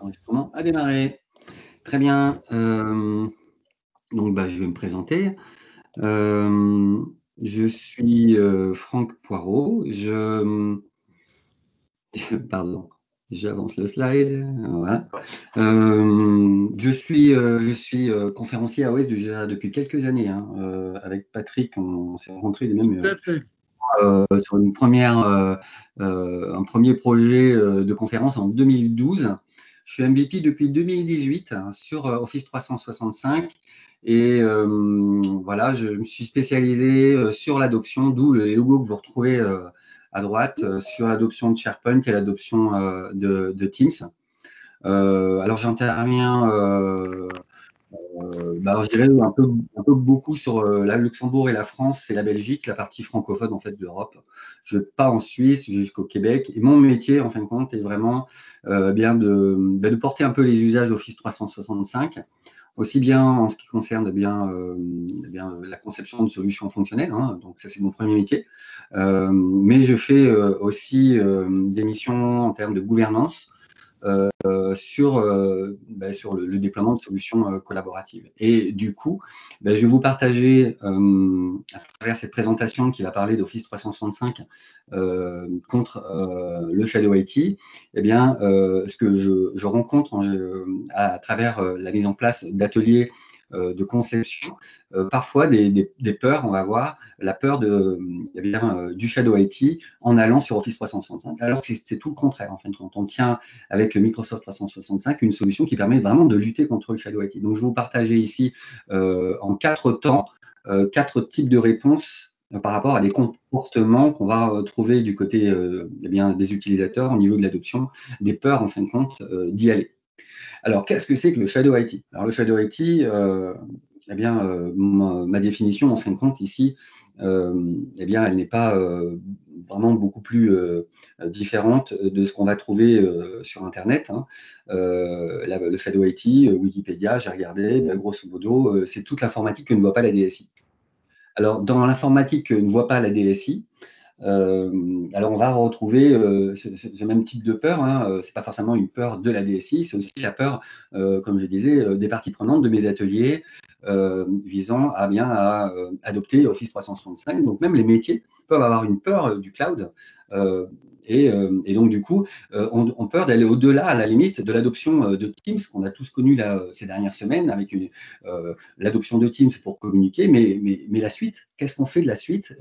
L'enregistrement a démarré. Très bien. Donc, je vais me présenter. Euh, je suis Franck Poirot. Pardon, j'avance le slide. Voilà. Je suis conférencier à OS du GA depuis quelques années. Avec Patrick, on s'est rencontrés même Tout à fait. sur un premier projet de conférence en 2012. Je suis MVP depuis 2018 sur Office 365 et voilà, je me suis spécialisé sur l'adoption, d'où les logos que vous retrouvez à droite, sur l'adoption de SharePoint et l'adoption de Teams. Alors j'interviens alors, je dirais un peu beaucoup sur la Luxembourg et la France, c'est la Belgique, la partie francophone en fait d'Europe. Je pars en Suisse jusqu'au Québec et mon métier en fin de compte est vraiment de porter un peu les usages Office 365, aussi bien en ce qui concerne la conception de solutions fonctionnelles, donc ça c'est mon premier métier, mais je fais aussi des missions en termes de gouvernance sur le déploiement de solutions collaboratives. Et du coup, je vais vous partager à travers cette présentation qui va parler d'Office 365 contre le Shadow IT, ce que je rencontre à travers la mise en place d'ateliers de conception, parfois des peurs, on va voir, la peur du Shadow IT en allant sur Office 365, alors que c'est tout le contraire. En fait, quand on tient avec Microsoft 365 une solution qui permet vraiment de lutter contre le Shadow IT. Donc, je vais vous partager ici en 4 temps, 4 types de réponses par rapport à des comportements qu'on va trouver du côté des utilisateurs au niveau de l'adoption, des peurs en fin de compte d'y aller. Alors, qu'est-ce que c'est que le Shadow IT? Alors, le Shadow IT, ma définition, en fin de compte, ici, elle n'est pas vraiment beaucoup plus différente de ce qu'on va trouver sur Internet. Le Shadow IT, Wikipédia, j'ai regardé, grosso modo, c'est toute l'informatique que ne voit pas la DSI. Alors, dans l'informatique que ne voit pas la DSI, alors, on va retrouver ce même type de peur. Ce n'est pas forcément une peur de la DSI, c'est aussi la peur, comme je disais, des parties prenantes de mes ateliers visant à adopter Office 365. Donc, même les métiers peuvent avoir une peur du cloud. Et donc, du coup, ont peur d'aller au-delà, à la limite, de l'adoption de Teams, qu'on a tous connu ces dernières semaines, avec l'adoption de Teams pour communiquer. Mais la suite, qu'est-ce qu'on fait de la suite?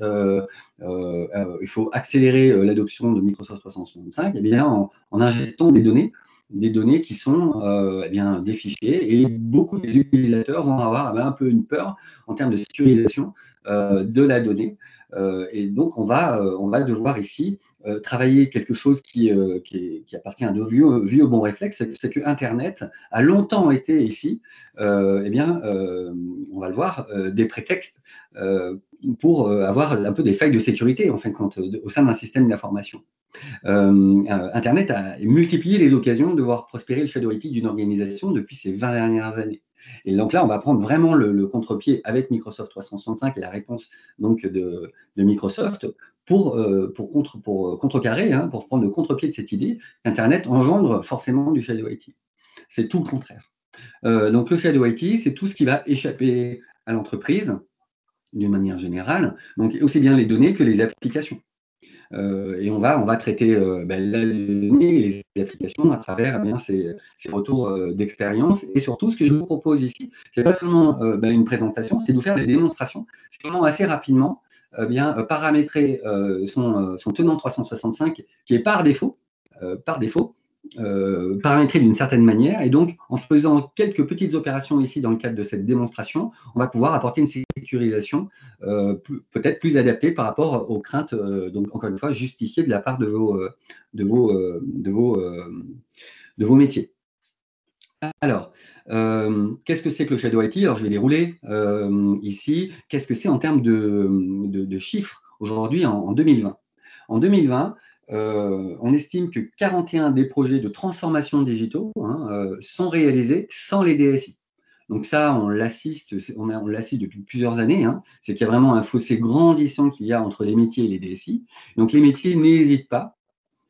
Il faut accélérer l'adoption de Microsoft 365 en injectant des données qui sont des fichiers, et beaucoup des utilisateurs vont avoir un peu une peur en termes de sécurisation de la donnée. Et donc, on va devoir ici travailler quelque chose qui appartient à de vieux bons réflexes, c'est que Internet a longtemps été ici, on va le voir, des prétextes pour avoir un peu des failles de sécurité en fin de compte au sein d'un système d'information. Internet a multiplié les occasions de voir prospérer le Shadow IT d'une organisation depuis ces 20 dernières années. Et donc là, on va prendre vraiment le contre-pied avec Microsoft 365 et la réponse donc de Microsoft pour contrecarrer, pour prendre le contre-pied de cette idée qu'Internet engendre forcément du Shadow IT. C'est tout le contraire. Donc le Shadow IT, c'est tout ce qui va échapper à l'entreprise d'une manière générale, donc aussi bien les données que les applications. Et on va traiter la donnée et les applications à travers ces retours d'expérience. Et surtout, ce que je vous propose ici, ce n'est pas seulement une présentation, c'est de vous faire des démonstrations. C'est comment assez rapidement paramétrer son tenant 365 qui est par défaut paramétré d'une certaine manière. Et donc, en faisant quelques petites opérations ici dans le cadre de cette démonstration, on va pouvoir apporter une sécurisation peut-être plus adaptée par rapport aux craintes, donc encore une fois, justifiées de la part de vos métiers. Alors, qu'est-ce que c'est que le Shadow IT? Alors, je vais dérouler ici. Qu'est-ce que c'est en termes de chiffres aujourd'hui en 2020? En 2020, on estime que 41 des projets de transformation digitaux sont réalisés sans les DSI. Donc ça, on l'assiste depuis plusieurs années. C'est qu'il y a vraiment un fossé grandissant qu'il y a entre les métiers et les DSI. Donc les métiers n'hésitent pas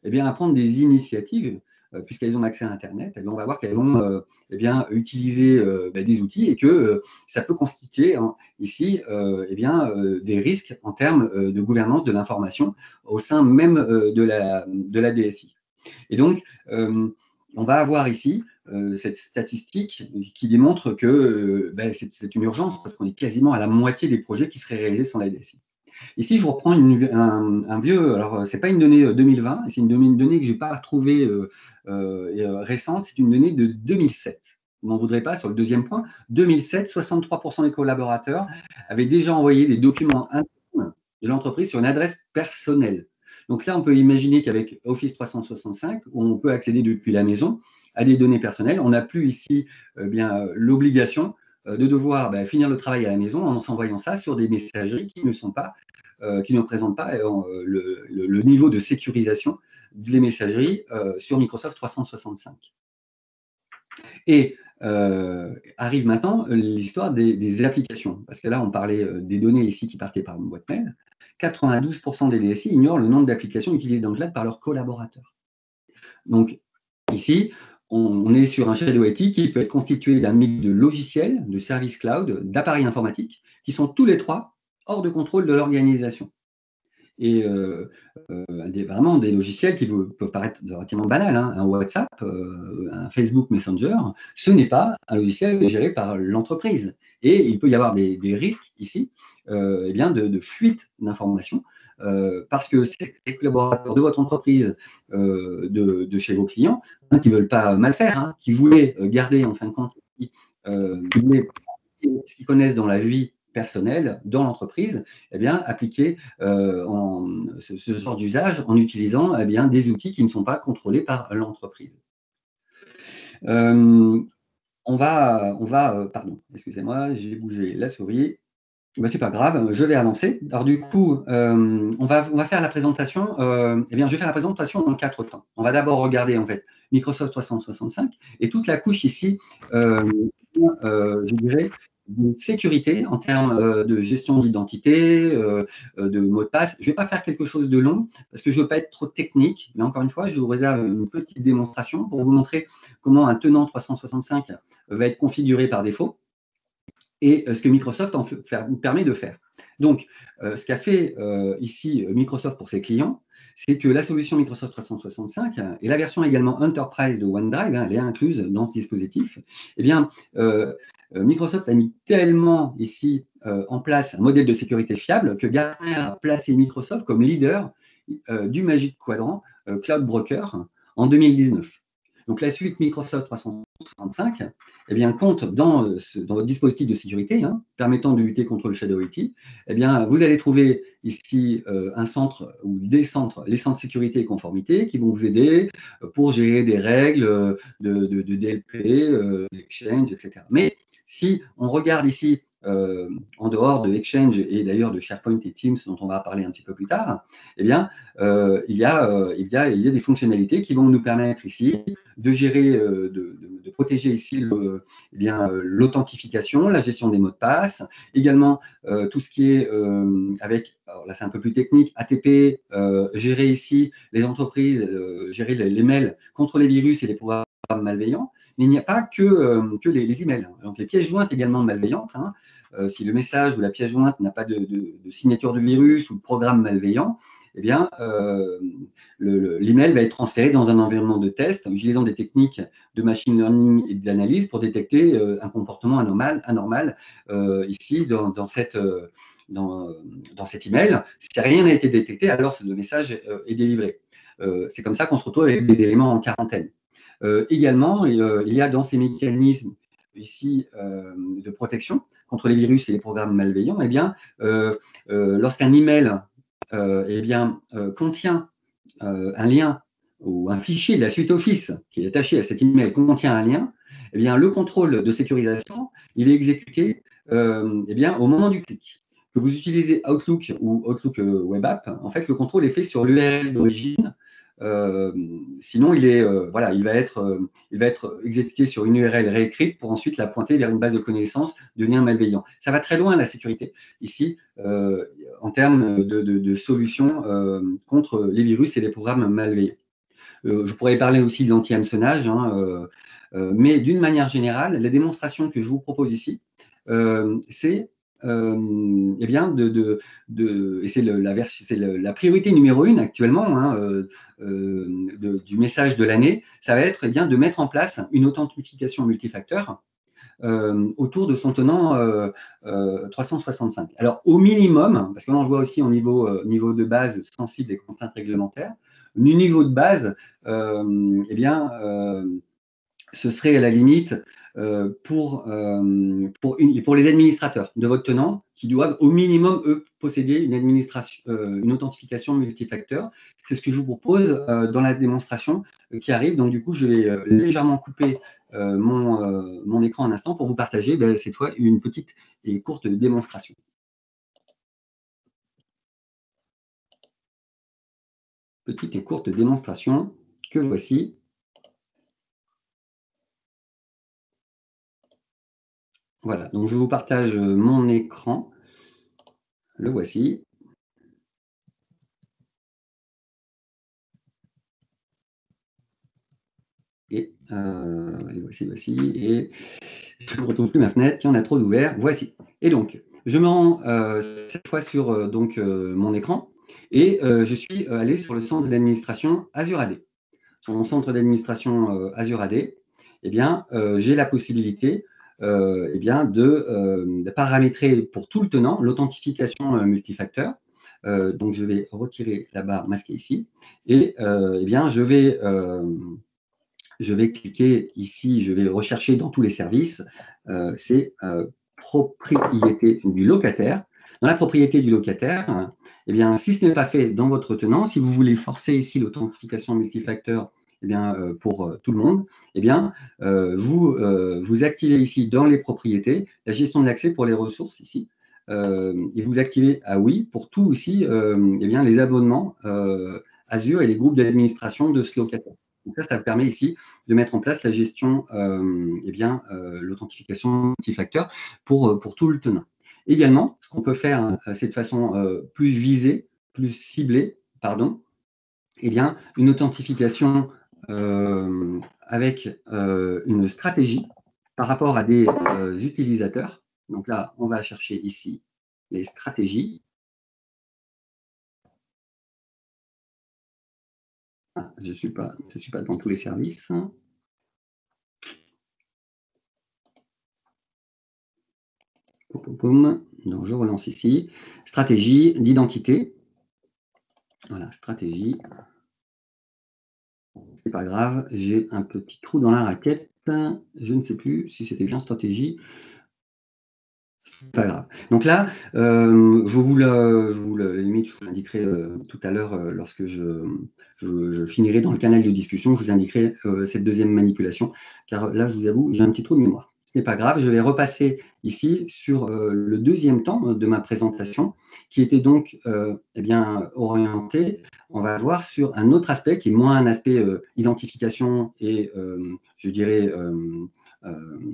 à prendre des initiatives puisqu'elles ont accès à Internet, eh bien, on va voir qu'elles vont eh bien, utiliser des outils et que ça peut constituer hein, ici eh bien, des risques en termes de gouvernance de l'information au sein même de la DSI. Et donc, on va avoir ici cette statistique qui démontre que c'est une urgence parce qu'on est quasiment à la moitié des projets qui seraient réalisés sans la DSI. Ici, je reprends un vieux, alors ce n'est pas une donnée 2020, c'est une donnée que je n'ai pas retrouvée récente, c'est une donnée de 2007. Vous n'en voudrez pas sur le deuxième point. 2007, 63% des collaborateurs avaient déjà envoyé des documents internes de l'entreprise sur une adresse personnelle. Donc là, on peut imaginer qu'avec Office 365, on peut accéder depuis la maison à des données personnelles. On n'a plus ici l'obligation de devoir finir le travail à la maison en s'envoyant ça sur des messageries qui ne présentent pas le niveau de sécurisation des messageries sur Microsoft 365. Et arrive maintenant l'histoire des applications, parce que là, on parlait des données ici qui partaient par une boîte mail. 92% des DSI ignorent le nombre d'applications utilisées dans le cloud par leurs collaborateurs. Donc, ici, on est sur un Shadow IT qui peut être constitué d'un mix de logiciels, de services cloud, d'appareils informatiques, qui sont tous les trois hors de contrôle de l'organisation. Et vraiment des logiciels qui peuvent paraître relativement banals, hein, un WhatsApp, un Facebook Messenger, ce n'est pas un logiciel géré par l'entreprise. Et il peut y avoir des risques ici de fuite d'informations parce que c'est les collaborateurs de votre entreprise, de chez vos clients, hein, qui ne veulent pas mal faire, hein, qui voulaient garder en fin de compte qui voulaient ce qu'ils connaissent dans la vie personnelle, dans l'entreprise, appliquer ce genre d'usage en utilisant des outils qui ne sont pas contrôlés par l'entreprise. On va pardon, excusez-moi, j'ai bougé la souris. C'est pas grave, je vais avancer. Alors du coup, on va faire la présentation. Je vais faire la présentation en 4 temps. On va d'abord regarder en fait Microsoft 365 et toute la couche ici, je dirais, de sécurité en termes de gestion d'identité, de mots de passe. Je ne vais pas faire quelque chose de long parce que je ne veux pas être trop technique, mais encore une fois, je vous réserve une petite démonstration pour vous montrer comment un tenant 365 va être configuré par défaut et ce que Microsoft permet de faire. Donc, ce qu'a fait ici Microsoft pour ses clients, c'est que la solution Microsoft 365 et la version également Enterprise de OneDrive, elle est incluse dans ce dispositif, Microsoft a mis tellement ici en place un modèle de sécurité fiable que Gartner a placé Microsoft comme leader du Magic Quadrant Cloud Broker en 2019. Donc, la suite Microsoft 365 compte dans votre dispositif de sécurité permettant de lutter contre le Shadow IT. Vous allez trouver ici un centre ou des centres, les centres sécurité et conformité, qui vont vous aider pour gérer des règles de DLP, d'Exchange, etc. Mais si on regarde ici en dehors de Exchange et d'ailleurs de SharePoint et Teams, dont on va parler un petit peu plus tard, il y a des fonctionnalités qui vont nous permettre ici de gérer, de protéger ici l'authentification, la gestion des mots de passe, également tout ce qui est avec, alors là c'est un peu plus technique, ATP, gérer ici les entreprises, gérer les mails contre les virus et les programmes malveillants. Mais il n'y a pas que les emails. Donc les pièces jointes également malveillantes. Si le message ou la pièce jointe n'a pas de signature de virus ou de programme malveillant, l'email va être transféré dans un environnement de test, utilisant des techniques de machine learning et d'analyse pour détecter un comportement anormal ici dans cet email. Si rien n'a été détecté, alors le message est délivré. C'est comme ça qu'on se retrouve avec des éléments en quarantaine. Également, il y a dans ces mécanismes ici de protection contre les virus et les programmes malveillants, lorsqu'un email contient un lien ou un fichier de la suite Office qui est attaché à cet email contient un lien, le contrôle de sécurisation, il est exécuté au moment du clic. Que vous utilisez Outlook ou Outlook Web App, en fait, le contrôle est fait sur l'URL d'origine. Sinon, il va être exécuté sur une URL réécrite pour ensuite la pointer vers une base de connaissances de liens malveillants. Ça va très loin, la sécurité, ici, en termes de solutions contre les virus et les programmes malveillants. Je pourrais parler aussi de l'anti-hameçonnage, hein, mais d'une manière générale, la démonstration que je vous propose ici, c'est eh bien et c'est la priorité numéro une actuellement, hein, du message de l'année, ça va être eh bien, de mettre en place une authentification multifacteur autour de son tenant 365. Alors, au minimum, parce que là, on le voit aussi au niveau de base sensible des contraintes réglementaires, le niveau de base, eh bien, ce serait à la limite pour les administrateurs de votre tenant qui doivent au minimum, eux, posséder une authentification multifacteur. C'est ce que je vous propose dans la démonstration qui arrive. Donc, du coup, je vais légèrement couper mon écran un instant pour vous partager cette fois une petite et courte démonstration. Petite et courte démonstration que voici. Voilà, donc je vous partage mon écran. Le voici. Et voici. Et je ne retrouve plus ma fenêtre. Il y en a trop d'ouvert. Voici. Et donc, je me rends cette fois sur mon écran et je suis allé sur le centre d'administration Azure AD. Sur mon centre d'administration Azure AD, eh bien, j'ai la possibilité eh bien, de paramétrer pour tout le tenant l'authentification multifacteur. Donc, je vais retirer la barre masquée ici et eh bien, je vais cliquer ici, je vais rechercher dans tous les services, c'est propriété du locataire. Dans la propriété du locataire, eh bien, si ce n'est pas fait dans votre tenant, si vous voulez forcer ici l'authentification multifacteur eh bien, pour tout le monde, eh bien, vous activez ici dans les propriétés la gestion de l'accès pour les ressources ici. Et vous activez à oui pour tout aussi eh bien, les abonnements Azure et les groupes d'administration de ce locataire. Donc ça permet ici de mettre en place la gestion, eh bien, l'authentification multifacteur pour tout le tenant. Également, ce qu'on peut faire, c'est de façon plus visée, plus ciblée, pardon, eh bien, une authentification avec une stratégie par rapport à des utilisateurs. Donc là, on va chercher ici les stratégies. Ah, je ne suis pas dans tous les services. Donc, je relance ici. Stratégie d'identité. Voilà, stratégie. C'est pas grave, j'ai un petit trou dans la raquette. Je ne sais plus si c'était bien stratégie. Pas grave. Donc là, limite, je vous l'indiquerai tout à l'heure lorsque je finirai dans le canal de discussion, je vous indiquerai cette deuxième manipulation, car là, je vous avoue, j'ai un petit trou de mémoire. Ce n'est pas grave, je vais repasser ici sur le deuxième temps de ma présentation, qui était donc eh bien, orienté, on va voir, sur un autre aspect, qui est moins un aspect identification et, je dirais,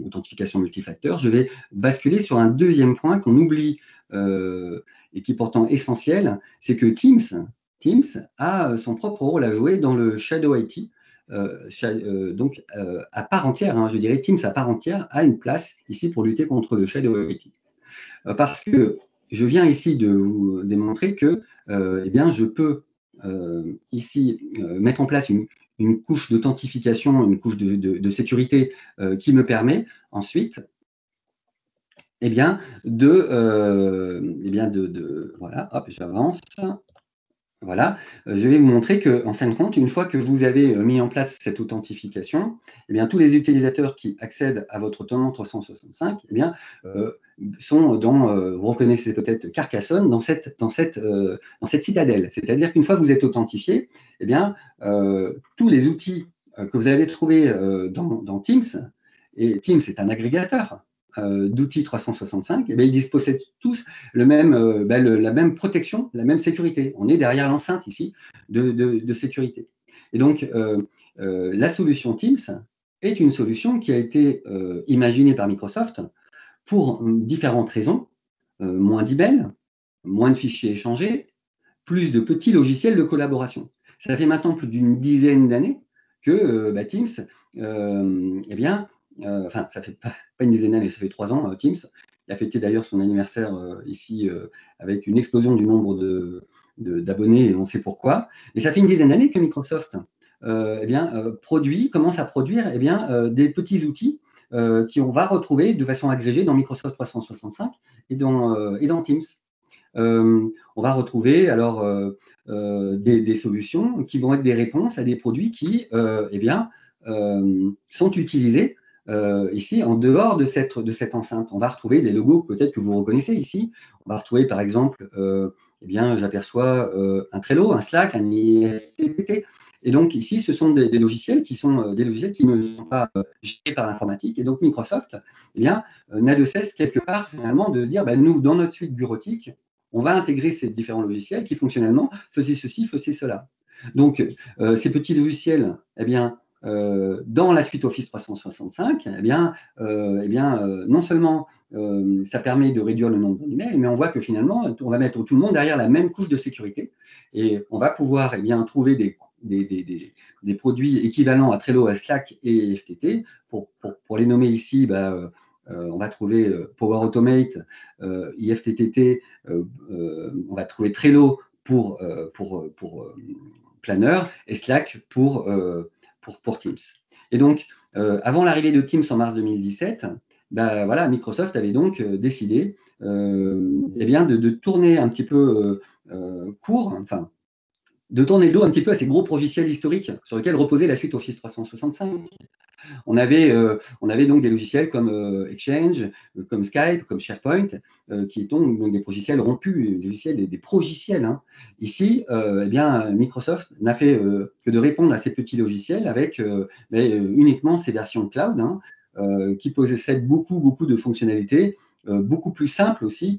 authentification multifacteur. Je vais basculer sur un deuxième point qu'on oublie et qui est pourtant essentiel, c'est que Teams a son propre rôle à jouer dans le Shadow IT. Donc, à part entière, hein, je dirais Teams à part entière a une place ici pour lutter contre le Shadow IT. Parce que je viens ici de vous démontrer que eh bien, je peux ici mettre en place une couche d'authentification, une couche de sécurité qui me permet ensuite eh bien, voilà, hop, j'avance. Voilà, je vais vous montrer qu'en fin de compte, une fois que vous avez mis en place cette authentification, eh bien, tous les utilisateurs qui accèdent à votre tenant 365 eh bien, sont vous reconnaissez peut-être Carcassonne dans cette citadelle. C'est-à-dire qu'une fois que vous êtes authentifié, eh bien, tous les outils que vous allez trouver dans Teams, et Teams est un agrégateur d'outils 365, eh bien, ils disposent tous la même protection, la même sécurité. On est derrière l'enceinte ici de sécurité. Et donc, la solution Teams est une solution qui a été imaginée par Microsoft pour différentes raisons. Moins d'emails, moins de fichiers échangés, plus de petits logiciels de collaboration. Ça fait maintenant plus d'une dizaine d'années que Teams, eh bien, enfin, ça fait pas une dizaine d'années, ça fait 3 ans, Teams. Il a fêté d'ailleurs son anniversaire ici avec une explosion du nombre d'abonnés, et on sait pourquoi. Mais ça fait une dizaine d'années que Microsoft commence à produire des petits outils qu'on va retrouver de façon agrégée dans Microsoft 365 et dans Teams. On va retrouver alors des solutions qui vont être des réponses à des produits qui sont utilisés ici en dehors de cette enceinte. On va retrouver des logos peut-être que vous reconnaissez ici. On va retrouver par exemple, j'aperçois un Trello, un Slack, un IFTTT. Et donc ici, ce sont des logiciels qui sont des logiciels qui ne sont pas gérés par l'informatique. Et donc Microsoft n'a de cesse quelque part finalement de se dire, nous, dans notre suite bureautique, on va intégrer ces différents logiciels qui fonctionnellement faisaient ceci, faisaient cela. Donc, ces petits logiciels, dans la suite Office 365, non seulement ça permet de réduire le nombre d'emails, mais on voit que finalement, on va mettre tout le monde derrière la même couche de sécurité et on va pouvoir trouver des produits équivalents à Trello, à Slack et FTT. Pour les nommer ici, on va trouver Power Automate, IFTTT, on va trouver Trello pour Planner et Slack pour Teams. Et donc, avant l'arrivée de Teams en mars 2017, Microsoft avait donc décidé de tourner un petit peu de tourner le dos un petit peu à ces gros logiciels historiques sur lesquels reposait la suite Office 365. On avait donc des logiciels comme Exchange, comme Skype, comme SharePoint, qui sont donc des logiciels rompus, des progiciels. Hein. Ici, Microsoft n'a fait que de répondre à ces petits logiciels avec uniquement ces versions cloud qui possèdent beaucoup de fonctionnalités, beaucoup plus simples aussi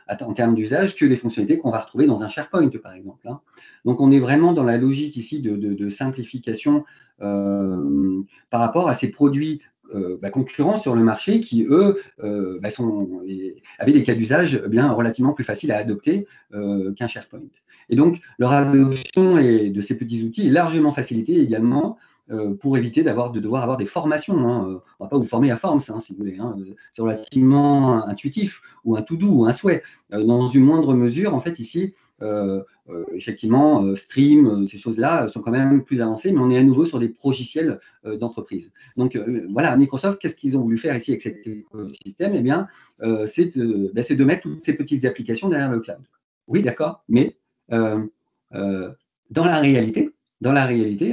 en termes d'usage que les fonctionnalités qu'on va retrouver dans un SharePoint, par exemple. Hein. Donc, on est vraiment dans la logique ici de simplification par rapport à ces produits concurrents sur le marché qui, eux, avaient des cas d'usage relativement plus faciles à adopter qu'un SharePoint. Et donc, leur adoption de ces petits outils est largement facilitée également pour éviter de devoir avoir des formations. Hein. On ne va pas vous former à Forms, si vous voulez. Hein. C'est relativement intuitif, ou un to-do, ou un souhait. Dans une moindre mesure, en fait, ici, effectivement, Stream, ces choses-là sont quand même plus avancées, mais on est à nouveau sur des progiciels d'entreprise. Donc, voilà, Microsoft, qu'est-ce qu'ils ont voulu faire ici avec cet écosystème? C'est de mettre toutes ces petites applications derrière le cloud. Oui, d'accord, mais dans la réalité,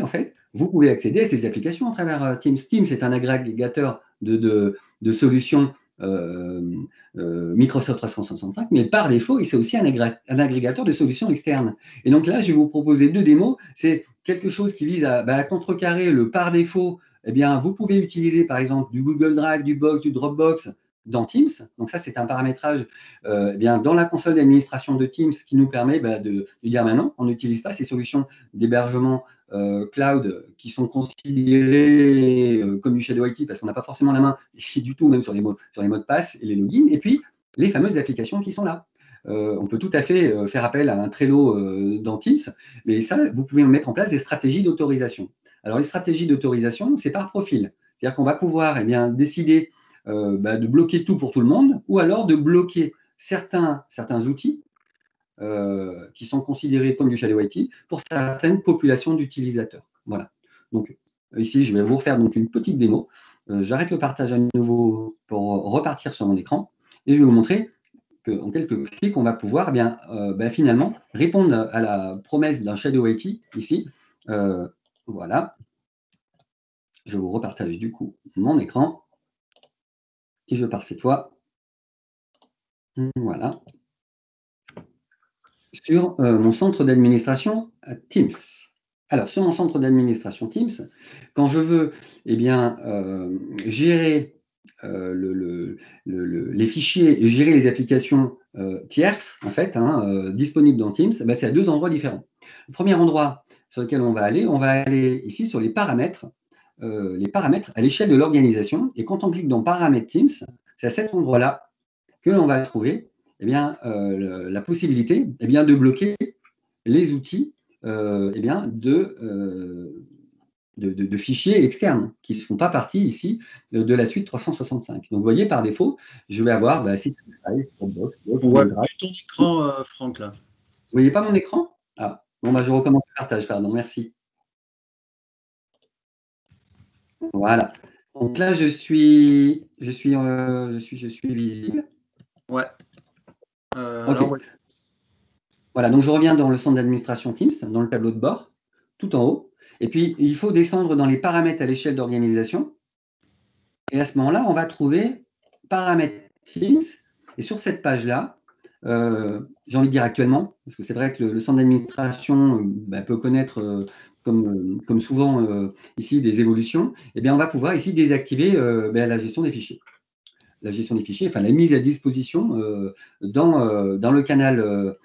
en fait, vous pouvez accéder à ces applications à travers Teams. Teams est un agrégateur de solutions Microsoft 365, mais par défaut, c'est aussi un agrégateur de solutions externes. Et donc là, je vais vous proposer 2 démos. C'est quelque chose qui vise à contrecarrer le par défaut. Vous pouvez utiliser, par exemple, du Google Drive, du Box, du Dropbox dans Teams. Donc ça, c'est un paramétrage dans la console d'administration de Teams qui nous permet de dire maintenant, on n'utilise pas ces solutions d'hébergement cloud qui sont considérées comme du Shadow IT parce qu'on n'a pas forcément la main du tout, même sur les mots de passe et les logins, et puis les fameuses applications qui sont là. On peut tout à fait faire appel à un Trello dans Teams, mais ça, vous pouvez mettre en place des stratégies d'autorisation. Alors, les stratégies d'autorisation, c'est par profil. C'est-à-dire qu'on va pouvoir décider de bloquer tout pour tout le monde, ou alors de bloquer certains outils qui sont considérés comme du Shadow IT pour certaines populations d'utilisateurs. Voilà. Donc, ici, je vais vous refaire donc une petite démo. J'arrête le partage à nouveau pour repartir sur mon écran et je vais vous montrer qu'en quelques clics, on va pouvoir finalement répondre à la promesse d'un Shadow IT ici. Voilà. Je vous repartage du coup mon écran et je pars cette fois. Voilà. Sur mon centre d'administration Teams. Alors, sur mon centre d'administration Teams, quand je veux gérer les fichiers et gérer les applications tierces, en fait, disponibles dans Teams, c'est à 2 endroits différents. Le premier endroit sur lequel on va aller ici sur les paramètres à l'échelle de l'organisation. Et quand on clique dans Paramètres Teams, c'est à cet endroit-là que l'on va trouver la possibilité de bloquer les outils eh bien, de fichiers externes qui ne font pas partie ici de la suite 365. Donc, vous voyez, par défaut, je vais avoir site Drive, Dropbox, On voit Google Drive. plus ton écran, Franck, là. Vous voyez pas mon écran? Ah, bon, je recommence le partage, pardon, merci. Voilà. Donc là, je suis visible. Ouais. OK. Voilà, donc je reviens dans le centre d'administration Teams, dans le tableau de bord, tout en haut. Et puis, il faut descendre dans les paramètres à l'échelle d'organisation. Et à ce moment-là, on va trouver paramètres Teams. Et sur cette page-là, j'ai envie de dire actuellement, parce que c'est vrai que le centre d'administration peut connaître, comme souvent ici, des évolutions. Eh bien, on va pouvoir ici désactiver la gestion des fichiers. La gestion des fichiers, enfin la mise à disposition dans le canal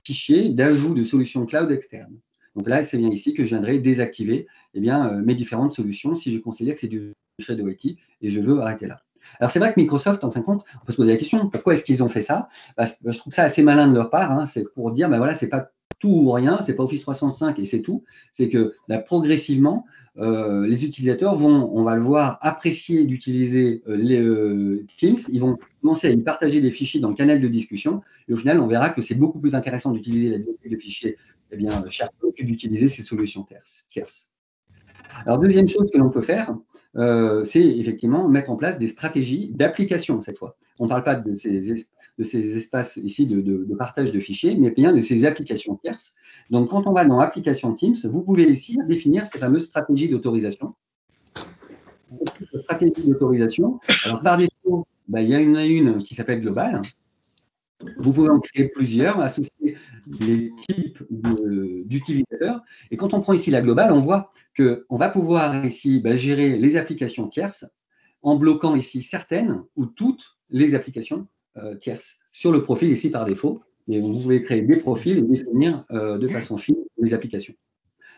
fichier d'ajout de solutions cloud externes. Donc là, c'est bien ici que je viendrai désactiver mes différentes solutions si je considère que c'est du Shadow IT et je veux arrêter là. Alors c'est vrai que Microsoft, en fin de compte, on peut se poser la question, pourquoi est-ce qu'ils ont fait ça? Je trouve ça assez malin de leur part, hein, c'est pour dire, voilà, c'est pas tout ou rien, c'est pas Office 365 et c'est tout, c'est que progressivement, les utilisateurs on va le voir, apprécier d'utiliser les Teams. Ils vont commencer à y partager des fichiers dans le canal de discussion. Et au final, on verra que c'est beaucoup plus intéressant d'utiliser la bibliothèque de fichiers Sherpa que d'utiliser ces solutions tierces. Alors, deuxième chose que l'on peut faire, c'est effectivement mettre en place des stratégies d'application cette fois. On ne parle pas de ces espaces ici de partage de fichiers, mais bien de ces applications tierces. Donc, quand on va dans Application Teams, vous pouvez ici définir ces fameuses stratégies d'autorisation. Stratégie d'autorisation. Alors, par défaut, il y en a une qui s'appelle Global. Vous pouvez en créer plusieurs, associer les types d'utilisateurs. Et quand on prend ici la globale, on voit qu'on va pouvoir ici gérer les applications tierces en bloquant ici certaines ou toutes les applications tierces sur le profil ici par défaut. Et vous pouvez créer des profils et définir de façon fine les applications.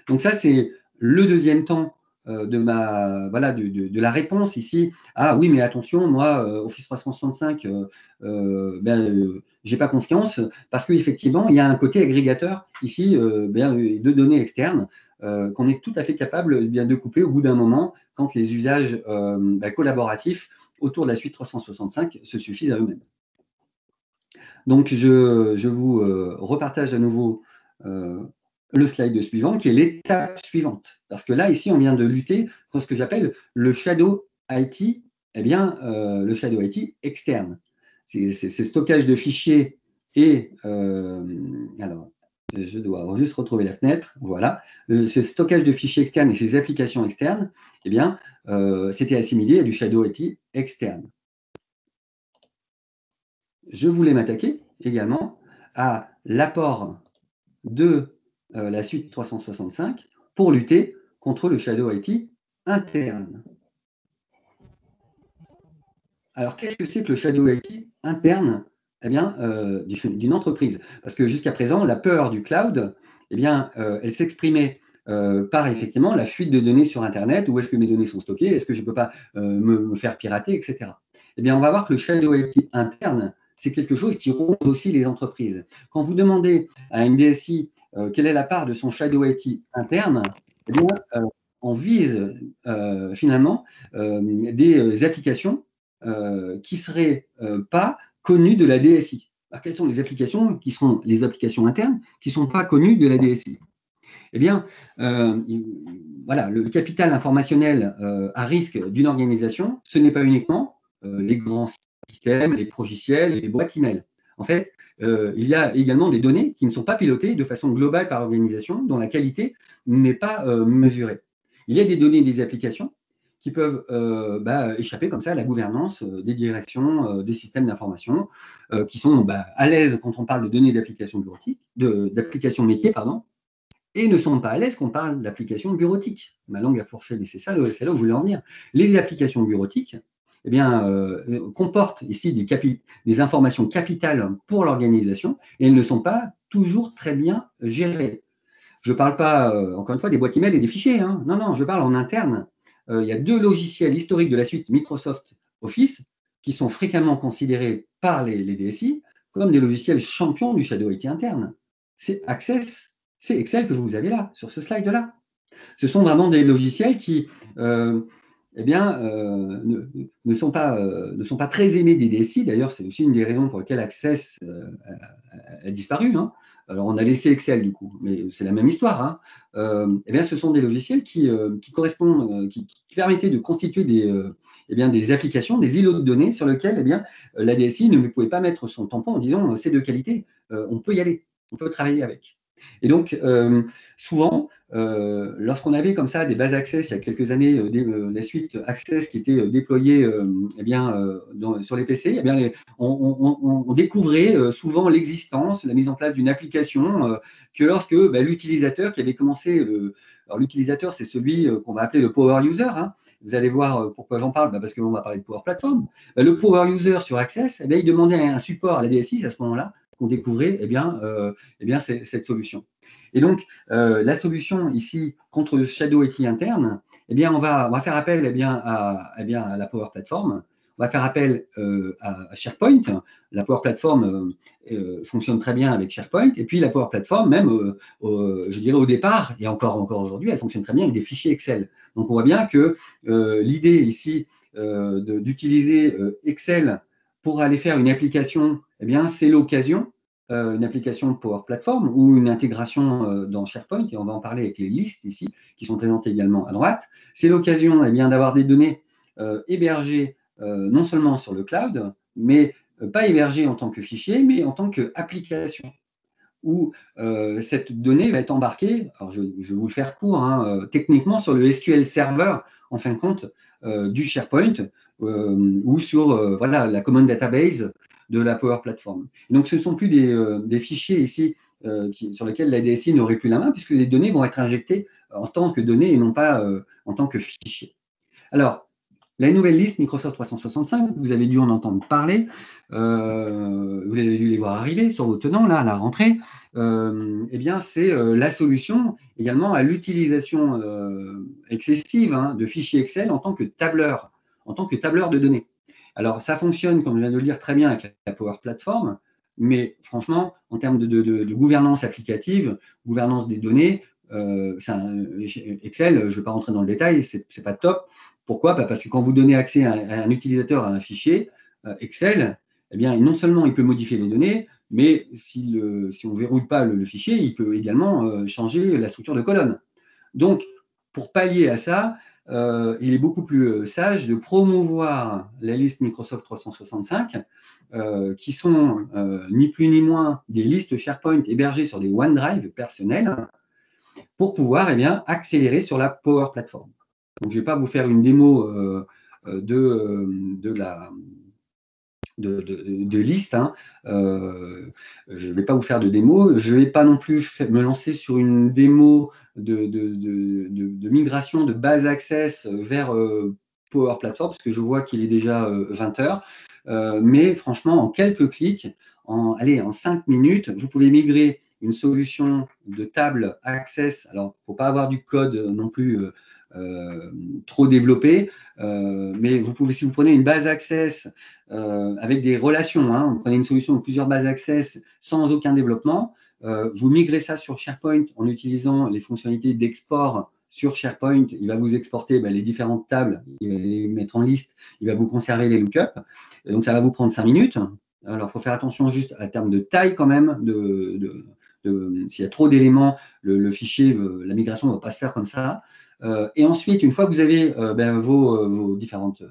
Donc ça, c'est le deuxième temps de la réponse ici. Ah oui, mais attention, moi, Office 365, j'ai pas confiance parce qu'effectivement, il y a un côté agrégateur ici de données externes qu'on est tout à fait capable de couper au bout d'un moment quand les usages collaboratifs autour de la suite 365 se suffisent à eux-mêmes. Donc, je vous repartage à nouveau le slide suivant, qui est l'étape suivante. Parce que là, ici, on vient de lutter contre ce que j'appelle le Shadow IT, le Shadow IT externe. C'est stockage de fichiers et alors, je dois juste retrouver la fenêtre. Voilà. Ce stockage de fichiers externes et ces applications externes, c'était assimilé à du Shadow IT externe. Je voulais m'attaquer également à l'apport de la suite 365 pour lutter contre le Shadow IT interne. Alors, qu'est-ce que c'est que le Shadow IT interne d'une entreprise? Parce que jusqu'à présent, la peur du cloud, elle s'exprimait par effectivement la fuite de données sur Internet. Où est-ce que mes données sont stockées? Est-ce que je ne peux pas me faire pirater, etc. On va voir que le Shadow IT interne, c'est quelque chose qui ronge aussi les entreprises. Quand vous demandez à une DSI quelle est la part de son Shadow IT interne, on vise finalement des applications qui ne seraient pas connues de la DSI. Alors, quelles sont les applications qui seront les applications internes qui ne sont pas connues de la DSI? Voilà, le capital informationnel à risque d'une organisation, ce n'est pas uniquement les grands systèmes, les progiciels, les boîtes email. En fait, il y a également des données qui ne sont pas pilotées de façon globale par l'organisation, dont la qualité n'est pas mesurée. Il y a des données des applications qui peuvent échapper comme ça à la gouvernance des directions des systèmes d'information qui sont à l'aise quand on parle de données d'application bureautique, d'application métier, pardon, et ne sont pas à l'aise quand on parle d'applications bureautiques. Ma langue a fourché, mais c'est là où je voulais en venir. Les applications bureautiques comportent ici des informations capitales pour l'organisation et elles ne sont pas toujours très bien gérées. Je ne parle pas, encore une fois, des boîtes email et des fichiers. Hein. Non, je parle en interne. Il y a 2 logiciels historiques de la suite Microsoft Office qui sont fréquemment considérés par les DSI comme des logiciels champions du Shadow IT interne. C'est Access c'est Excel que vous avez là, sur ce slide-là. Ce sont vraiment des logiciels qui eh bien, ne sont pas très aimés des DSI. D'ailleurs, c'est aussi une des raisons pour lesquelles Access a disparu, hein. Alors, on a laissé Excel du coup, mais c'est la même histoire, hein. Eh bien, ce sont des logiciels qui correspondent, qui permettaient de constituer eh bien, des applications, des îlots de données sur lesquels eh bien, la DSI ne pouvait pas mettre son tampon en disant c'est de qualité, on peut y aller, on peut travailler avec. Et donc, souvent, lorsqu'on avait comme ça des bases Access il y a quelques années, les suites Access qui étaient déployées eh bien, sur les PC, eh bien, on découvrait souvent l'existence, la mise en place d'une application que lorsque l'utilisateur qui avait commencé, alors l'utilisateur c'est celui qu'on va appeler le power user, hein. Vous allez voir pourquoi j'en parle, parce qu'on va parler de Power Platform. Le power user sur Access, eh bien, il demandait un support à la DSI à ce moment-là qu'on découvrait cette solution. Et donc, la solution ici contre le Shadow IT interne, eh bien, on va faire appel à la Power Platform. On va faire appel à SharePoint. La Power Platform fonctionne très bien avec SharePoint. Et puis, la Power Platform, même, je dirais au départ, et encore aujourd'hui, elle fonctionne très bien avec des fichiers Excel. Donc, on voit bien que l'idée ici d'utiliser Excel pour aller faire une application, eh bien, c'est l'occasion, une application Power Platform ou une intégration dans SharePoint, et on va en parler avec les listes ici, qui sont présentées également à droite. C'est l'occasion eh bien, d'avoir des données hébergées non seulement sur le cloud, mais pas hébergées en tant que fichier, mais en tant qu'application, où cette donnée va être embarquée, alors je vais vous le faire court, hein, techniquement sur le SQL Server, en fin de compte, du SharePoint, ou sur voilà, la Common Database de la Power Platform. Donc, ce ne sont plus des fichiers ici sur lesquels la DSI n'aurait plus la main, puisque les données vont être injectées en tant que données et non pas en tant que fichiers. Alors, la nouvelle liste Microsoft 365, vous avez dû en entendre parler, vous avez dû les voir arriver sur vos tenants, là, à la rentrée. Eh bien, c'est la solution également à l'utilisation excessive de fichiers Excel en tant que tableur de données. Alors, ça fonctionne, comme je viens de le dire, très bien avec la Power Platform, mais franchement, en termes de gouvernance applicative, gouvernance des données, Excel, je ne vais pas rentrer dans le détail, ce n'est pas top. Pourquoi? Parce que quand vous donnez accès à un utilisateur à un fichier, Excel, eh bien, non seulement il peut modifier les données, mais si on ne verrouille pas le fichier, il peut également changer la structure de colonne. Donc, pour pallier à ça, il est beaucoup plus sage de promouvoir la liste Microsoft 365, qui sont ni plus ni moins des listes SharePoint hébergées sur des OneDrive personnels, pour pouvoir accélérer sur la Power Platform. Donc, je ne vais pas vous faire une démo de liste, hein. Je ne vais pas vous faire de démo. Je ne vais pas non plus me lancer sur une démo de migration de base Access vers Power Platform, parce que je vois qu'il est déjà 20 heures. Mais franchement, en quelques clics, en 5 minutes, vous pouvez migrer une solution de table Access. Alors, il ne faut pas avoir du code non plus trop développé, mais vous pouvez, si vous prenez une base Access avec des relations, hein, vous prenez une solution de plusieurs bases Access sans aucun développement, vous migrez ça sur SharePoint en utilisant les fonctionnalités d'export sur SharePoint. Il va vous exporter les différentes tables, il va les mettre en liste, il va vous conserver les lookups, et donc ça va vous prendre 5 minutes. Alors, il faut faire attention juste à terme de taille quand même, s'il y a trop d'éléments, le fichier, la migration ne va pas se faire comme ça. Et ensuite, une fois que vous avez vos différentes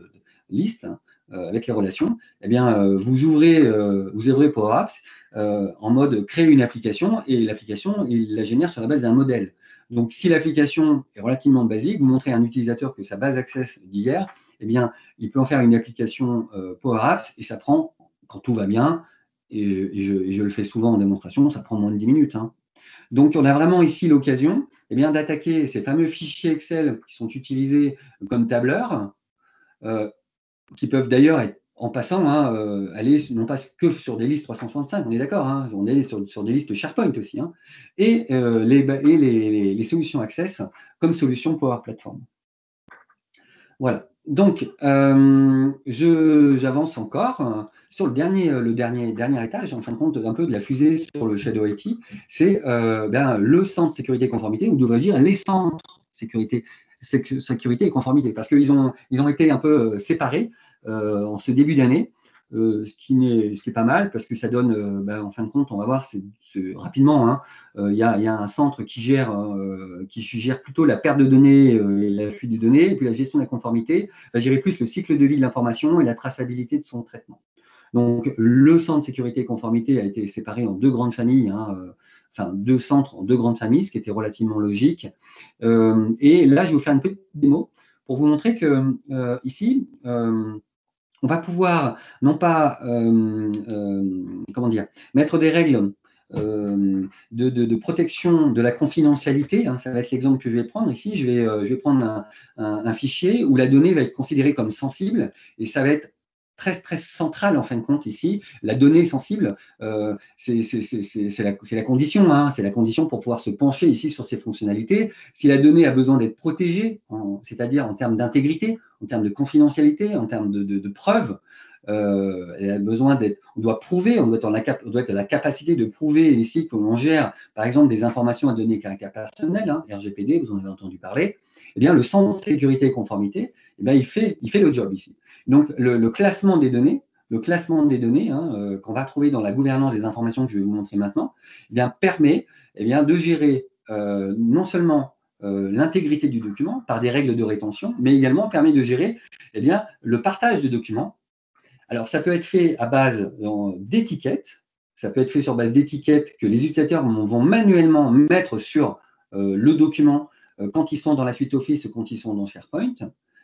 listes avec les relations, eh bien, vous ouvrez Power Apps en mode créer une application, et l'application, il la génère sur la base d'un modèle. Donc, si l'application est relativement basique, vous montrez à un utilisateur que sa base Access d'hier, eh bien, il peut en faire une application Power Apps, et ça prend, quand tout va bien, et je le fais souvent en démonstration, ça prend moins de 10 minutes, hein. Donc, on a vraiment ici l'occasion d'attaquer ces fameux fichiers Excel qui sont utilisés comme tableurs, qui peuvent d'ailleurs être, en passant, aller non pas que sur des listes 365, on est d'accord, hein, on est sur des listes SharePoint aussi, hein, et les solutions Access comme solution Power Platform. Voilà. Donc, j'avance encore sur le dernier étage, en fin de compte, un peu de la fusée sur le Shadow IT. C'est le centre sécurité et conformité, ou devrais-je dire les centres sécurité et conformité, parce qu'ils ont été un peu séparés en ce début d'année. Ce qui est pas mal, parce que ça donne, en fin de compte, on va voir rapidement, hein, il y a un centre qui gère plutôt la perte de données et la fuite de données, et puis la gestion de la conformité va gérer plus le cycle de vie de l'information et la traçabilité de son traitement. Donc, le centre sécurité et conformité a été séparé en deux grandes familles, hein, enfin deux centres en deux grandes familles, ce qui était relativement logique. Et là, je vais vous faire une petite démo pour vous montrer que ici, on va pouvoir non pas comment dire, mettre des règles de protection de la confidentialité, hein, ça va être l'exemple que je vais prendre ici. Je vais prendre un fichier où la donnée va être considérée comme sensible, et ça va être très, très central en fin de compte ici. La donnée sensible, c'est la condition, hein, c'est la condition pour pouvoir se pencher ici sur ces fonctionnalités. Si la donnée a besoin d'être protégée, c'est-à-dire en termes d'intégrité, en termes de confidentialité, en termes de preuves, elle a besoin d'être, on doit être à la capacité de prouver ici qu'on gère, par exemple, des informations à donner caractère personnel, hein, RGPD, vous en avez entendu parler. Eh bien, le centre sécurité et conformité, eh bien, il fait le job ici. Donc, le classement des données, hein, qu'on va trouver dans la gouvernance des informations que je vais vous montrer maintenant, eh bien, permet de gérer non seulement l'intégrité du document par des règles de rétention, mais également permet de gérer le partage de documents. Alors, ça peut être fait à base d'étiquettes, ça peut être fait sur base d'étiquettes que les utilisateurs vont manuellement mettre sur le document quand ils sont dans la suite Office ou quand ils sont dans SharePoint.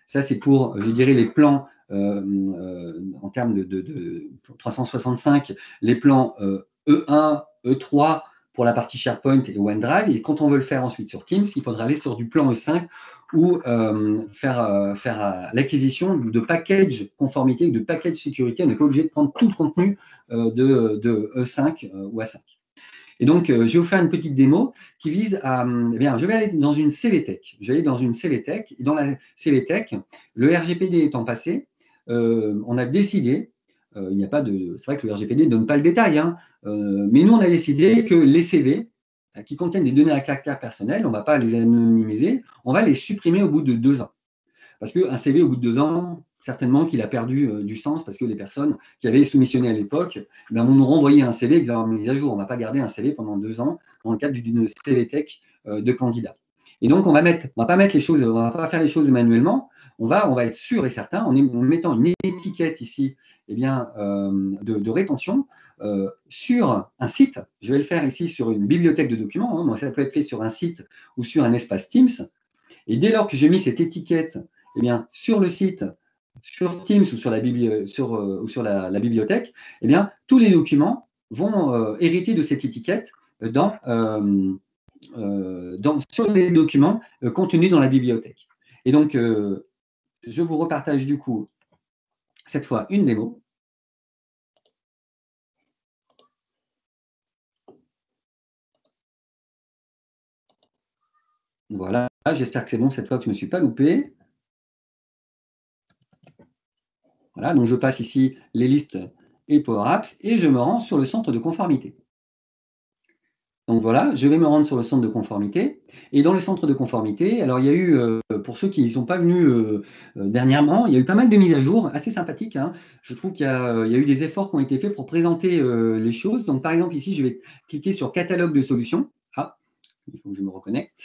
Ça, c'est pour, je dirais, les plans en termes de 365, les plans E1, E3 pour la partie SharePoint et OneDrive. Et quand on veut le faire ensuite sur Teams, il faudra aller sur du plan E5 ou faire l'acquisition de package conformité ou de package sécurité. On n'est pas obligé de prendre tout le contenu de E5 ou A5. Et donc, je vais vous faire une petite démo qui vise à… je vais aller dans une CVTech. Et dans la CVTech, le RGPD étant passé, on a décidé, il n'y a pas de… C'est vrai que le RGPD ne donne pas le détail, hein, mais nous, on a décidé que les CV qui contiennent des données à caractère personnel, on ne va pas les anonymiser, on va les supprimer au bout de 2 ans. Parce qu'un CV, au bout de 2 ans, certainement qu'il a perdu du sens, parce que les personnes qui avaient soumissionné à l'époque vont nous renvoyer un CV avec leur mise à jour. On ne va pas garder un CV pendant 2 ans dans le cadre d'une CVTech de candidat. Et donc, on va pas mettre les choses, on va pas faire les choses manuellement. On va être sûr et certain, en mettant une étiquette ici de rétention sur un site. Je vais le faire ici sur une bibliothèque de documents. Moi, ça peut être fait sur un site ou sur un espace Teams. Et dès lors que j'ai mis cette étiquette sur le site, sur Teams ou sur la bibliothèque, tous les documents vont hériter de cette étiquette sur les documents contenus dans la bibliothèque. Et donc, je vous repartage du coup, cette fois, une démo. Voilà, j'espère que c'est bon cette fois, que je ne me suis pas loupé. Voilà, donc je passe ici les listes et Power Apps et je me rends sur le centre de conformité. Donc voilà, je vais me rendre sur le centre de conformité. Et dans le centre de conformité, alors il y a eu, pour ceux qui ne sont pas venus dernièrement, il y a eu pas mal de mises à jour, assez sympathiques, hein. Je trouve qu'il y a eu des efforts qui ont été faits pour présenter les choses. Donc par exemple, ici, je vais cliquer sur catalogue de solutions. Ah, il faut que je me reconnecte.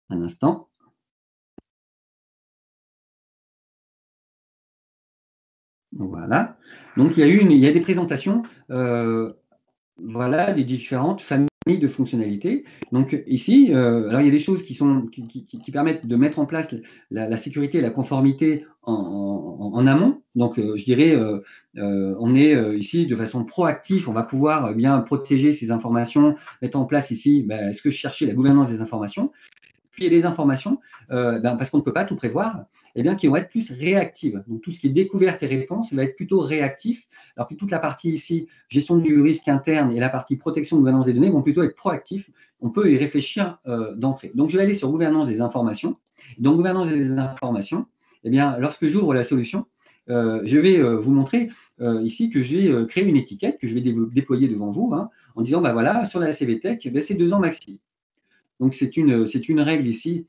Un instant. Voilà. Donc il y a des présentations des différentes familles de fonctionnalités. Donc ici, alors il y a des choses qui permettent de mettre en place la sécurité et la conformité en amont. Donc je dirais, on est ici de façon proactive, on va pouvoir bien protéger ces informations, mettre en place ici ce que je cherchais, la gouvernance des informations. Puis il y a des informations, parce qu'on ne peut pas tout prévoir, qui vont être plus réactives. Donc tout ce qui est découverte et réponse va être plutôt réactif, alors que toute la partie ici, gestion du risque interne et la partie protection de gouvernance des données vont plutôt être proactifs. On peut y réfléchir d'entrée. Donc je vais aller sur gouvernance des informations. Dans gouvernance des informations, eh bien, lorsque j'ouvre la solution, je vais vous montrer ici que j'ai créé une étiquette que je vais déployer devant vous, hein, en disant, bah voilà, sur la CVTech, ben, c'est 2 ans maxi. Donc, c'est une règle ici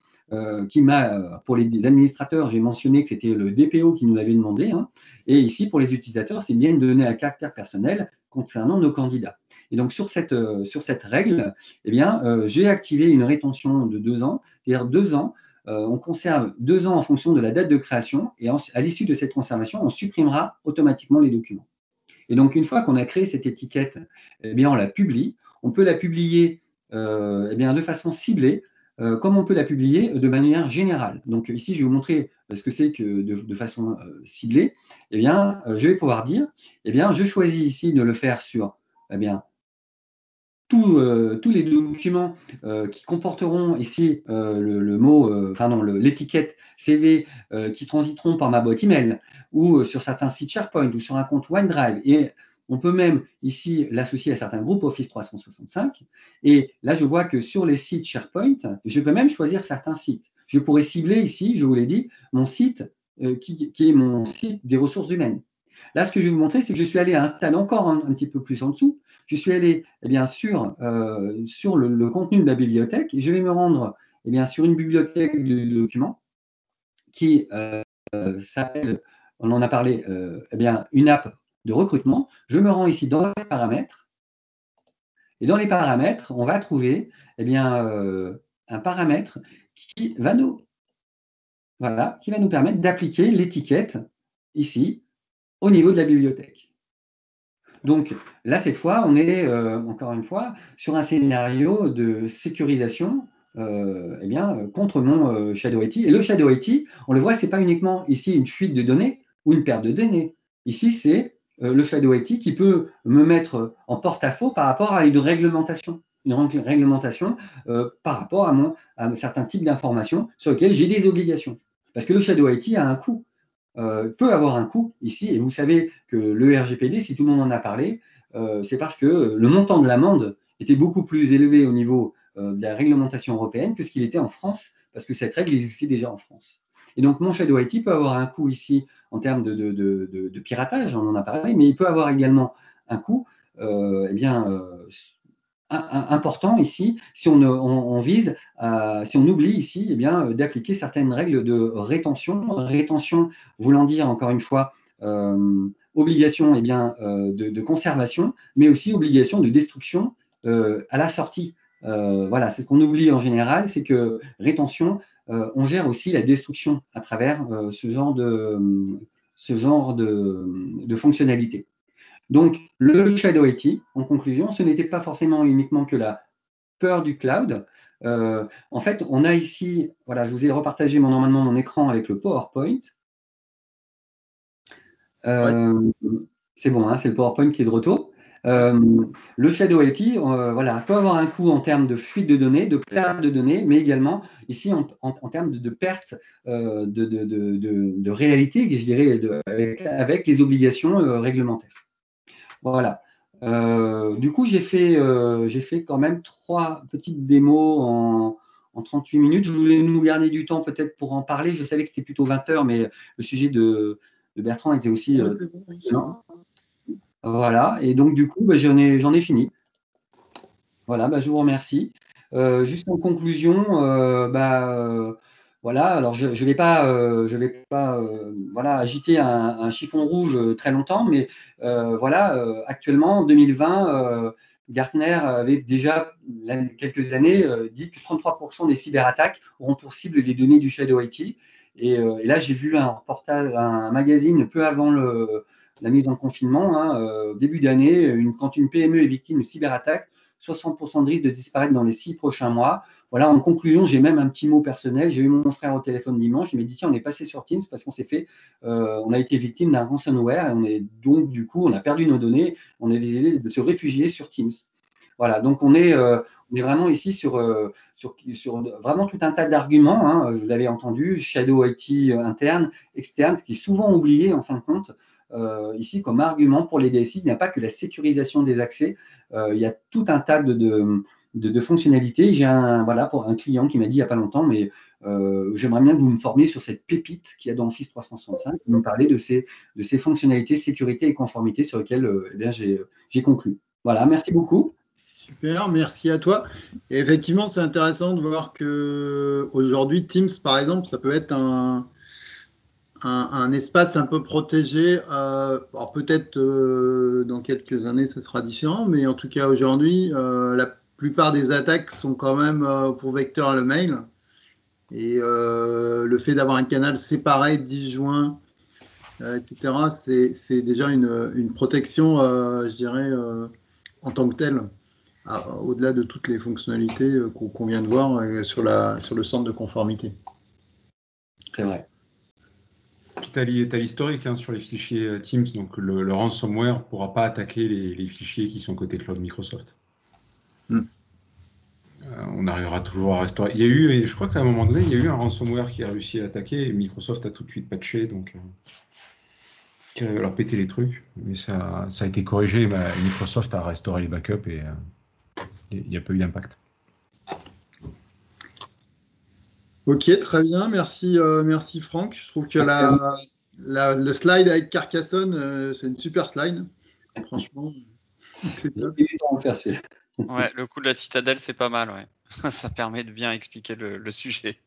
qui m'a, pour les administrateurs, j'ai mentionné que c'était le DPO qui nous l'avait demandé, hein, et ici, pour les utilisateurs, c'est bien une donnée à caractère personnel concernant nos candidats. Et donc, sur cette règle, eh bien, j'ai activé une rétention de 2 ans, c'est-à-dire 2 ans, on conserve 2 ans en fonction de la date de création, et à l'issue de cette conservation, on supprimera automatiquement les documents. Et donc, une fois qu'on a créé cette étiquette, eh bien, on la publie. On peut la publier eh bien, de façon ciblée, comme on peut la publier de manière générale. Donc, ici, je vais vous montrer ce que c'est que de façon ciblée. Eh bien, je vais pouvoir dire, eh bien, je choisis ici de le faire sur eh bien, tous les documents qui comporteront ici le mot, l'étiquette CV qui transiteront par ma boîte email ou sur certains sites SharePoint ou sur un compte OneDrive. Et on peut même ici l'associer à certains groupes Office 365. Et là, je vois que sur les sites SharePoint, je peux même choisir certains sites. Je pourrais cibler ici, je vous l'ai dit, mon site qui est mon site des ressources humaines. Là, ce que je vais vous montrer, c'est que je suis allé à un stade encore un petit peu plus en dessous. Je suis allé eh bien, sur le contenu de la bibliothèque et je vais me rendre eh bien, sur une bibliothèque de documents qui s'appelle, on en a parlé, eh bien, une app de recrutement. Je me rends ici dans les paramètres. Et dans les paramètres, on va trouver eh bien, un paramètre qui va nous, voilà, qui va nous permettre d'appliquer l'étiquette ici au niveau de la bibliothèque. Donc là, cette fois, on est encore une fois sur un scénario de sécurisation eh bien, contre mon Shadow IT. Et le Shadow IT, on le voit, ce n'est pas uniquement ici une fuite de données ou une perte de données. Ici, c'est le Shadow IT qui peut me mettre en porte-à-faux par rapport à une réglementation. Une réglementation par rapport à un certain type d'informations sur lesquelles j'ai des obligations. Parce que le Shadow IT a un coût. Peut avoir un coût ici, et vous savez que le RGPD, si tout le monde en a parlé, c'est parce que le montant de l'amende était beaucoup plus élevé au niveau de la réglementation européenne que ce qu'il était en France, parce que cette règle existait déjà en France. Et donc, mon Shadow IT peut avoir un coût ici en termes de piratage, on en a parlé, mais il peut avoir également un coût eh bien, important ici si on vise, si on oublie ici eh bien, d'appliquer certaines règles de rétention. Rétention voulant dire, encore une fois, obligation eh bien, de conservation, mais aussi obligation de destruction à la sortie. Voilà, c'est ce qu'on oublie en général, c'est que rétention, on gère aussi la destruction à travers ce genre de fonctionnalité. Donc, le Shadow IT, en conclusion, ce n'était pas forcément uniquement que la peur du cloud. En fait, on a ici, voilà, je vous ai repartagé normalement mon écran avec le PowerPoint. C'est bon, hein, c'est le PowerPoint qui est de retour. Le Shadow IT voilà, peut avoir un coût en termes de fuite de données, de perte de données, mais également ici en termes de perte de réalité, je dirais, avec les obligations réglementaires. Voilà. Du coup, j'ai fait quand même 3 petites démos en 38 minutes. Je voulais nous garder du temps peut-être pour en parler. Je savais que c'était plutôt 20 heures, mais le sujet de Bertrand était aussi passionnant. Voilà. Et donc, du coup, j'en ai fini. Voilà, je vous remercie. Juste en conclusion, voilà, alors je ne vais pas voilà, agiter un chiffon rouge très longtemps, mais voilà, actuellement, en 2020, Gartner avait déjà, il y a quelques années, dit que 33% des cyberattaques auront pour cible les données du Shadow IT. Et là, j'ai vu un reportage, un magazine peu avant la mise en confinement, hein, début d'année, quand une PME est victime de cyberattaque, 60% de risque de disparaître dans les 6 prochains mois. Voilà, en conclusion, j'ai même un petit mot personnel. J'ai eu mon frère au téléphone dimanche. Il m'a dit tiens, on est passé sur Teams parce qu'on on a été victime d'un ransomware. Et donc, du coup, on a perdu nos données. On est décidé de se réfugier sur Teams. Voilà, donc on est vraiment ici sur vraiment tout un tas d'arguments. Hein, vous l'avez entendu, Shadow IT interne, externe, qui est souvent oublié en fin de compte. Ici, comme argument pour les DSI, il n'y a pas que la sécurisation des accès, il y a tout un tas de fonctionnalités. J'ai pour un client qui m'a dit il n'y a pas longtemps, mais j'aimerais bien que vous me formiez sur cette pépite qu'il y a dans Office 365. Vous me parlez de ces fonctionnalités sécurité et conformité sur lesquelles j'ai conclu. Voilà, merci beaucoup. Super, merci à toi. Et effectivement, c'est intéressant de voir que aujourd'hui, Teams, par exemple, ça peut être un espace un peu protégé. Alors peut-être dans quelques années, ça sera différent, mais en tout cas aujourd'hui, la plupart des attaques sont quand même pour vecteur le mail. Et le fait d'avoir un canal séparé, disjoint, etc., c'est déjà une protection, je dirais, en tant que telle, au-delà de toutes les fonctionnalités qu'on vient de voir sur le centre de conformité. C'est vrai. Puis tu as l'historique sur les fichiers Teams, donc le ransomware ne pourra pas attaquer les fichiers qui sont côté cloud Microsoft. On arrivera toujours à restaurer. Il y a eu, je crois qu'à un moment donné, il y a eu un ransomware qui a réussi à attaquer et Microsoft a tout de suite patché, donc qui a leur pété les trucs, mais ça a été corrigé. Microsoft a restauré les backups et il n'y a pas eu d'impact. Ok, très bien, merci Franck. Je trouve que le slide avec Carcassonne, c'est une super slide. Franchement, c'est top. Ouais, le coup de la citadelle, c'est pas mal, ouais. Ça permet de bien expliquer le sujet.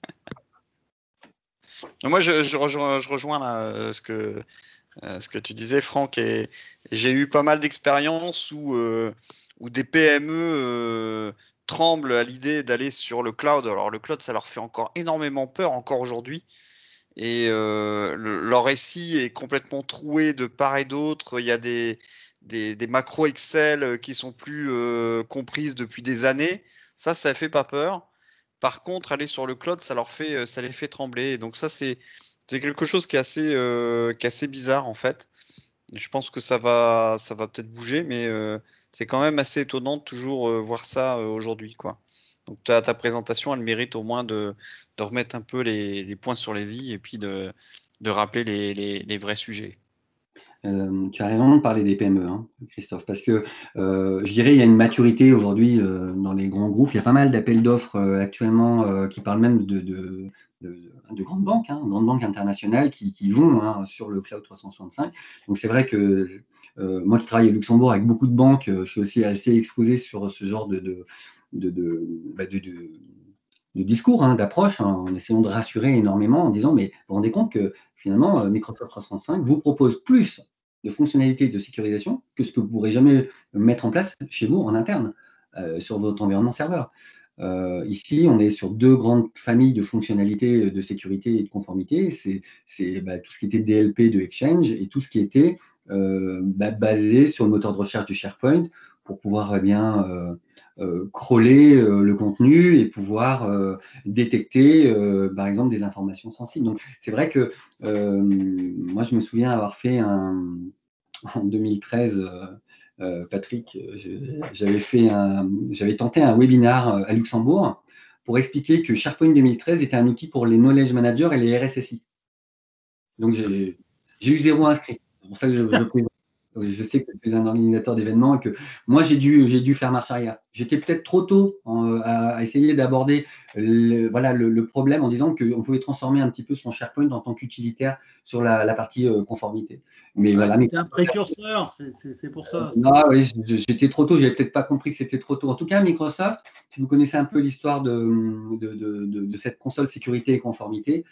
Moi, je rejoins là, ce que tu disais, Franck, et j'ai eu pas mal d'expériences où des PME tremblent à l'idée d'aller sur le cloud. Alors, le cloud, ça leur fait encore énormément peur, encore aujourd'hui. Et leur récit est complètement troué de part et d'autre. Il y a des macros Excel qui sont plus comprises depuis des années. Ça fait pas peur. Par contre, aller sur le cloud, ça les fait trembler. Et donc ça, c'est quelque chose qui est assez bizarre en fait. Je pense que ça va peut-être bouger, mais c'est quand même assez étonnant de toujours voir ça aujourd'hui, quoi. Donc ta présentation, elle mérite au moins de remettre un peu les points sur les i et puis de rappeler les vrais sujets. Tu as raison de parler des PME, Christophe, parce que je dirais il y a une maturité aujourd'hui dans les grands groupes. Il y a pas mal d'appels d'offres actuellement qui parlent même de grandes banques, grandes banques internationales qui vont sur le Cloud 365. Donc c'est vrai que moi qui travaille à Luxembourg avec beaucoup de banques, je suis aussi assez exposé sur ce genre de discours, d'approche, en essayant de rassurer énormément, en disant mais vous vous rendez compte que finalement Microsoft 365 vous propose plus de fonctionnalités de sécurisation que ce que vous ne pourrez jamais mettre en place chez vous en interne sur votre environnement serveur. Ici, on est sur deux grandes familles de fonctionnalités de sécurité et de conformité. C'est tout ce qui était DLP de Exchange et tout ce qui était basé sur le moteur de recherche du SharePoint pour pouvoir crawler le contenu et pouvoir détecter, par exemple, des informations sensibles. Donc, c'est vrai que moi, je me souviens avoir fait en 2013, Patrick, j'avais tenté un webinar à Luxembourg pour expliquer que SharePoint 2013 était un outil pour les knowledge managers et les RSSI. Donc, j'ai eu 0 inscrit. C'est pour ça que je sais que tu es un organisateur d'événements et que moi, j'ai dû faire marche arrière. J'étais peut-être trop tôt à essayer d'aborder le problème en disant qu'on pouvait transformer un petit peu son SharePoint en tant qu'utilitaire sur la partie conformité. Mais voilà. Tu es un précurseur, c'est pour ça. Non, oui, j'étais trop tôt, j'avais peut-être pas compris que c'était trop tôt. En tout cas, Microsoft, si vous connaissez un peu l'histoire de cette console sécurité et conformité,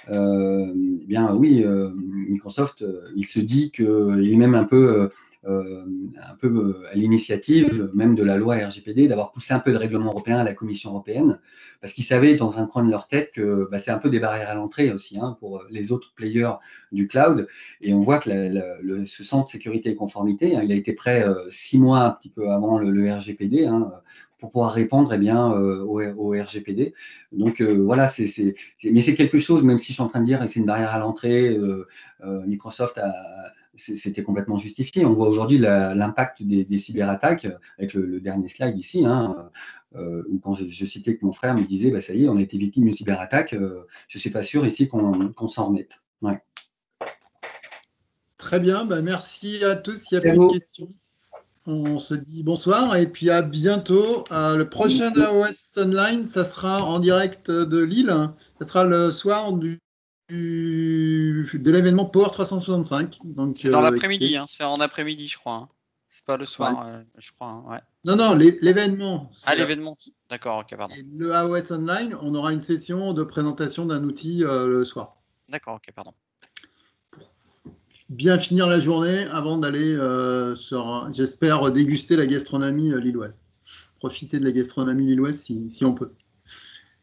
eh bien oui, Microsoft, il se dit qu'il est même un peu à l'initiative même de la loi RGPD d'avoir poussé un peu de règlement européen à la Commission européenne, parce qu'ils savaient dans un coin de leur tête que c'est un peu des barrières à l'entrée aussi pour les autres players du cloud. Et on voit que ce centre sécurité et conformité, il a été prêt 6 mois un petit peu avant le RGPD, pour pouvoir répondre au RGPD. Donc voilà, mais c'est quelque chose, même si je suis en train de dire que c'est une barrière à l'entrée, Microsoft c'était complètement justifié. On voit aujourd'hui l'impact des cyberattaques avec le dernier slide ici, où quand je citais que mon frère me disait ça y est, on a été victime d'une cyberattaque, je ne suis pas sûr ici qu'on s'en remette. Ouais. Très bien, merci à tous. Il n'y a plus de questions. On se dit bonsoir et puis à bientôt. Le prochain AOS Online, ça sera en direct de Lille. Ça sera le soir de l'événement Power 365. Donc, C'est dans l'après-midi, hein, c'est en après-midi, je crois. Hein. C'est pas le soir, je crois. Hein, ouais. Non, l'événement. Ah, l'événement. D'accord, ok, pardon. Et le AOS Online, on aura une session de présentation d'un outil le soir. D'accord, ok, pardon. Bien finir la journée avant d'aller, j'espère, déguster la gastronomie lilloise. Profiter de la gastronomie lilloise si on peut.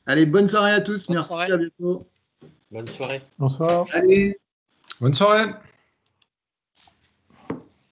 Allez, bonne soirée à tous. Bonne Merci, soirée. à bientôt. Bonne soirée. Bonsoir. Allez. Bonne soirée.